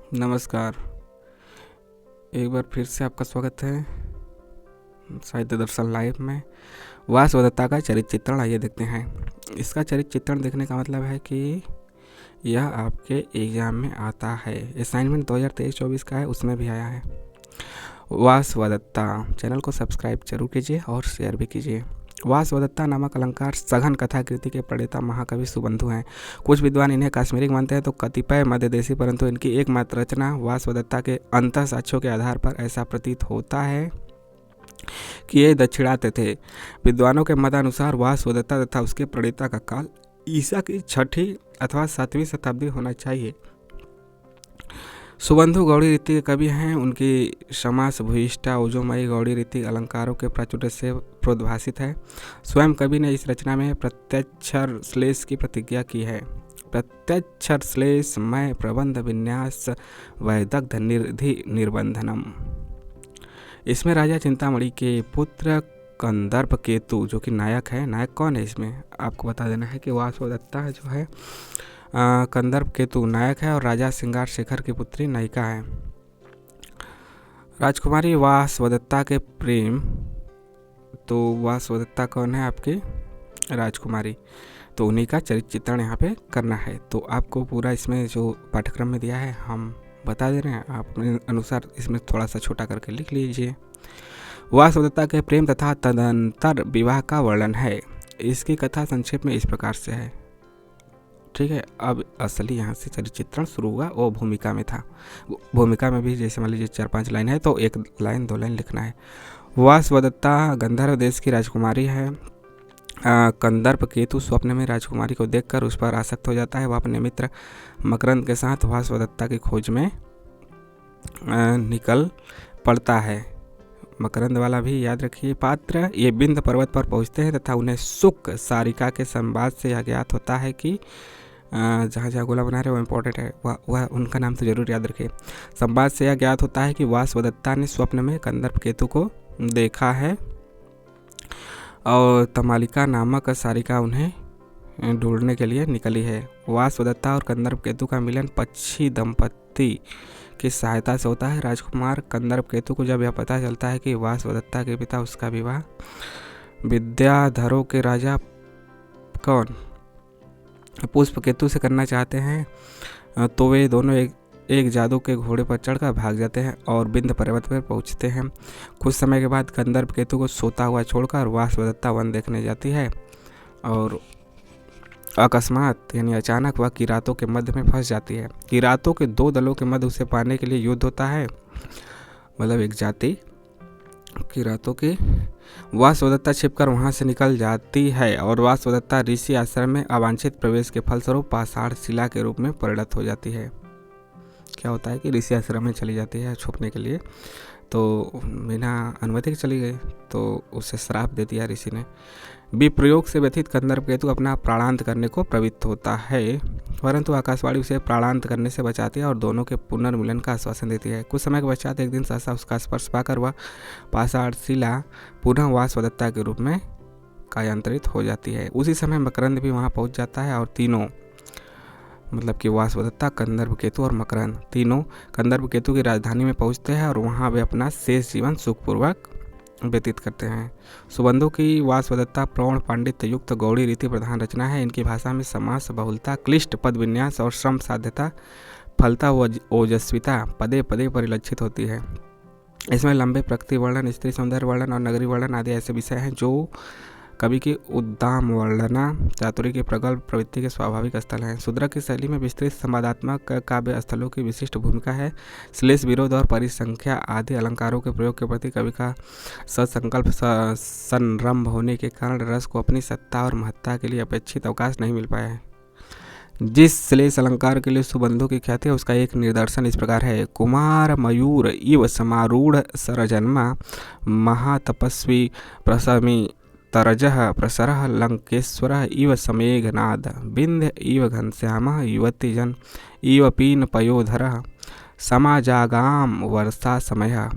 नमस्कार। एक बार फिर से आपका स्वागत है साहित्य दर्शन लाइव में। वासवदत्ता का चरित्र चित्रण आइए देखते हैं। इसका चरित्र चित्रण देखने का मतलब है कि यह आपके एग्जाम में आता है। असाइनमेंट 2023-24 का है, उसमें भी आया है। वासवदत्ता चैनल को सब्सक्राइब जरूर कीजिए और शेयर भी कीजिए। वासवदत्ता नामक अलंकार सघन कथा कृति के प्रणेता महाकवि सुबंधु हैं। कुछ विद्वान इन्हें काश्मीरी मानते हैं तो कतिपय मध्यदेशी, परंतु इनकी एकमात्र रचना वासवदत्ता के अंतः साक्ष्यों के आधार पर ऐसा प्रतीत होता है कि ये दक्षिणात्य थे। विद्वानों के मतानुसार वासवदत्ता तथा उसके प्रणेता का काल ईसा की 6वीं अथवा 7वीं शताब्दी होना चाहिए। सुबंधु गौड़ी रीति के कवि हैं। उनकी समास भूयिष्ठा ओजोमयी गौड़ी रीति अलंकारों के प्राचुर्य से प्रोद्भासित है। स्वयं कवि ने इस रचना में प्रत्यक्षर श्लेष की प्रतिज्ञा की है। प्रत्यक्षर श्लेष मय प्रबंध विन्यास वैदग्ध निधि निर्बंधनम। इसमें राजा चिंतामणि के पुत्र कंदर्प केतु जो कि नायक है। नायक कौन है इसमें आपको बता देना है कि वासवदत्ता जो है कंदर्प केतु नायक है और राजा श्रृंगार शेखर की पुत्री नायिका है। राजकुमारी वासवदत्ता के प्रेम, तो वासवदत्ता कौन है आपकी राजकुमारी, तो उन्हीं का चरित्र चित्रण यहाँ पे करना है। तो आपको पूरा इसमें जो पाठ्यक्रम में दिया है हम बता दे रहे हैं, आप अपने अनुसार इसमें थोड़ा सा छोटा करके लिख लीजिए। वासवदत्ता के प्रेम तथा तदंतर विवाह का वर्णन है। इसकी कथा संक्षेप में इस प्रकार से है, ठीक है। अब असली यहाँ से चरित्र चित्रण शुरू हुआ। वो भूमिका में था। भूमिका में भी जैसे मान लीजिए 4-5 लाइन है तो 1 लाइन 2 लाइन लिखना है। वासवदत्ता गंधर्व देश की राजकुमारी है। कंदर्प केतु स्वप्न में राजकुमारी को देखकर उस पर आसक्त हो जाता है। वह अपने मित्र मकरंद के साथ वासवदत्ता की खोज में निकल पड़ता है। मकरंद वाला भी याद रखिए पात्र। ये बिंद पर्वत पर पहुंचते हैं तथा उन्हें सुक सारिका के संवाद से यह ज्ञात होता है कि जहाँ जहाँ गोला बना रहे वो इम्पोर्टेंट है, वह उनका नाम तो जरूर याद रखिए। संवाद से यह ज्ञात होता है कि वासवदत्ता ने स्वप्न में कंदर्प केतु को देखा है और तमालिका नामक सारिका उन्हें ढूंढने के लिए निकली है। वासवदत्ता और कंदर्प केतु का मिलन पक्षी दंपत्ति की सहायता से होता है। राजकुमार कंदर्प केतु को जब यह पता चलता है कि वासवदत्ता के पिता उसका विवाह विद्याधरों के राजा कौन पुष्पकेतु से करना चाहते हैं, तो वे दोनों एक जादू के घोड़े पर चढ़कर भाग जाते हैं और बिंद पर्वत पर पहुंचते हैं। कुछ समय के बाद कंदर्प केतु को सोता हुआ छोड़कर वासवदत्ता वन देखने जाती है और अकस्मात यानी अचानक वह किरातों के मध्य में फंस जाती है। किरातों के 2 दलों के मध्य उसे पाने के लिए युद्ध होता है। मतलब एक जाति किरातों की। वासवदत्ता छिपकर वहां से निकल जाती है और वासवदत्ता ऋषि आश्रम में अवांछित प्रवेश के फलस्वरूप पाषाण शिला के रूप में परिणत हो जाती है। क्या होता है कि ऋषि आश्रम में चली जाती है छुपने के लिए, तो बिना अनुमति के चली गई तो उसे श्राप दे दिया ऋषि ने। विप्रयोग से व्यथित कंदर्प केतु अपना प्राणांत करने को प्रवृत्त होता है, परंतु आकाशवाणी उसे प्राणांत करने से बचाती है और दोनों के पुनर्मिलन का आश्वासन देती है। कुछ समय के पश्चात एक दिन सहसा उसका स्पर्श पाकर वह पाषाण शिला पुनः वासवदत्ता के रूप में कायांतरित हो जाती है। उसी समय मकरंद भी वहां पहुंच जाता है और तीनों, मतलब कि वासवदत्ता कंदर्प केतु और मकरंद तीनों कंदर्प केतु की राजधानी में पहुंचते हैं और वहां वे अपना शेष जीवन सुखपूर्वक व्यतीत करते हैं। सुबंधु की वासवदत्ता प्रौढ़ पांडित्य युक्त गौड़ी रीति प्रधान रचना है। इनकी भाषा में समास बहुलता, क्लिष्ट पद विन्यास और श्रम साध्यता, फलता व ओजस्विता पदे पदे परिलक्षित होती है। इसमें लंबे प्रकृति वर्णन, स्त्री सौंदर्य वर्णन और नगरी वर्णन आदि ऐसे विषय हैं जो कवि की उद्दाम वर्णना चातुरी की प्रगल्भ प्रवृत्ति के स्वाभाविक स्थल हैं। शूद्रक की शैली में विस्तृत संवादात्मक काव्य स्थलों की विशिष्ट भूमिका है। श्लेष विरोध और परिसंख्या आदि अलंकारों के प्रयोग के प्रति कवि का सत्संकल्प संरंभ होने के कारण रस को अपनी सत्ता और महत्ता के लिए अपेक्षित अवकाश नहीं मिल पाया है। जिस श्लेष अलंकार के लिए सुबंधु की ख्याति है उसका एक निदर्शन इस प्रकार है। कुमार मयूर इव समारूढ़ सरजन्मा महातपस्वी प्रसमी तरजः प्रसरः लंकेश्वरः इव समेघनाद बिंध्य इव घनश्यामः युवतिजन इव पीन पयोधरः समाजागाम वर्षा समयः।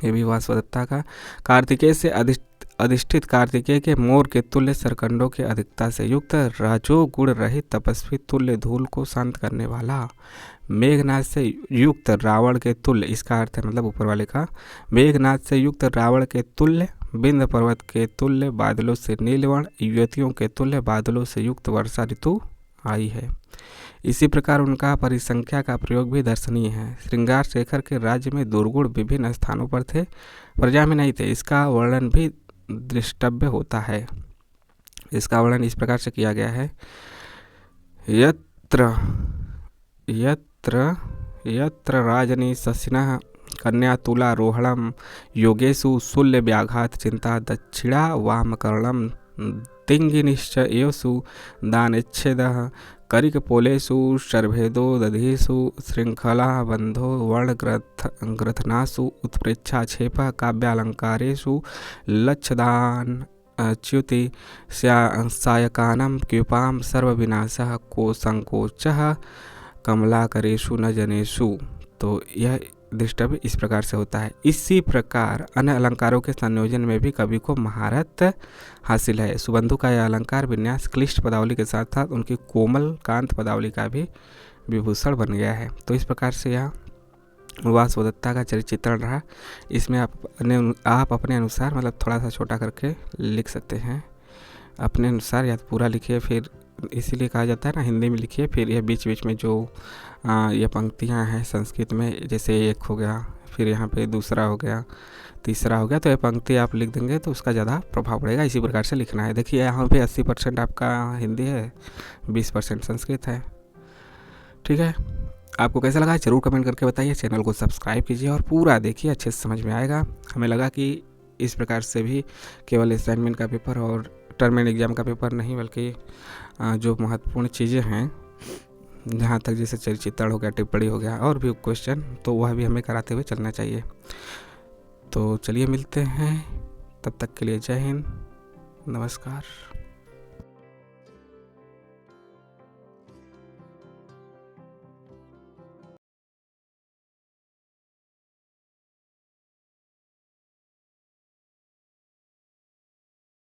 ये भी वासवदत्ता का। कार्तिकेय से अधिष्ठित कार्तिकेय के मोर के तुल्य सरकंडों की अधिकता से युक्त रजो गुण रहित तपस्वी तुल्य धूल को शांत करने वाला मेघनाद से युक्त रावण के तुल्य, इसका अर्थ है मतलब ऊपर वाले का, मेघनाद से युक्त रावण के तुल्य, बिंद पर्वत के तुल्य बादलों से नीलवर्ण, युवतियों के तुल्य बादलों से युक्त वर्षा ऋतु आई है। इसी प्रकार उनका परिसंख्या का प्रयोग भी दर्शनीय है। श्रृंगार शेखर के राज्य में दुर्गुण विभिन्न स्थानों पर थे, प्रजा में नहीं थे। इसका वर्णन भी दृष्टव्य होता है। इसका वर्णन इस प्रकार से किया गया है, यत्र यत्र यत्र राजनी शशिनः कन्या तुला रोहणम योगेशु शूल्य व्याघात चिंता दक्षिणा वामकर्णम तिंगिनिश्च एवसु दानेच्छेदः करिकपोलेषु शर्भेदो दधीषु श्रृंखला बंधो वर्णग्रथनासु उत्प्रेक्षा क्षेपः काव्यालंकारेषु लक्षदान च्युति सायकानं कृपां सर्वविनाशः को संकोचः कमलाकरेषु न जनेषु। तो यह दृष्टव्य इस प्रकार से होता है। इसी प्रकार अन्य अलंकारों के संयोजन में भी कवि को महारत हासिल है। सुबंधु का यह अलंकार विन्यास क्लिष्ट पदावली के साथ साथ उनकी कोमल कांत पदावली का भी विभूषण बन गया है। तो इस प्रकार से यह वासवदत्ता का चरित्र चित्रण रहा। इसमें आप अपने अनुसार मतलब थोड़ा सा छोटा करके लिख सकते हैं अपने अनुसार, या तो पूरा लिखिए, फिर इसीलिए कहा जाता है ना हिंदी में लिखिए, फिर यह बीच बीच में जो ये पंक्तियां हैं संस्कृत में, जैसे एक हो गया, फिर यहाँ पे दूसरा हो गया, तीसरा हो गया, तो ये पंक्ति आप लिख देंगे तो उसका ज़्यादा प्रभाव पड़ेगा। इसी प्रकार से लिखना है। देखिए यहाँ पे 80% आपका हिंदी है, 20% संस्कृत है। ठीक है, आपको कैसा लगा ज़रूर कमेंट करके बताइए। चैनल को सब्सक्राइब कीजिए और पूरा देखिए, अच्छे से समझ में आएगा। हमें लगा कि इस प्रकार से भी केवल असाइनमेंट का पेपर और टर्म एंड एग्ज़ाम का पेपर नहीं, बल्कि जो महत्वपूर्ण चीज़ें हैं, जहाँ तक जैसे चरित्र चित्रण हो गया, टिप्पणी हो गया और भी क्वेश्चन, तो वह भी हमें कराते हुए चलना चाहिए। तो चलिए मिलते हैं, तब तक के लिए जय हिंद, नमस्कार।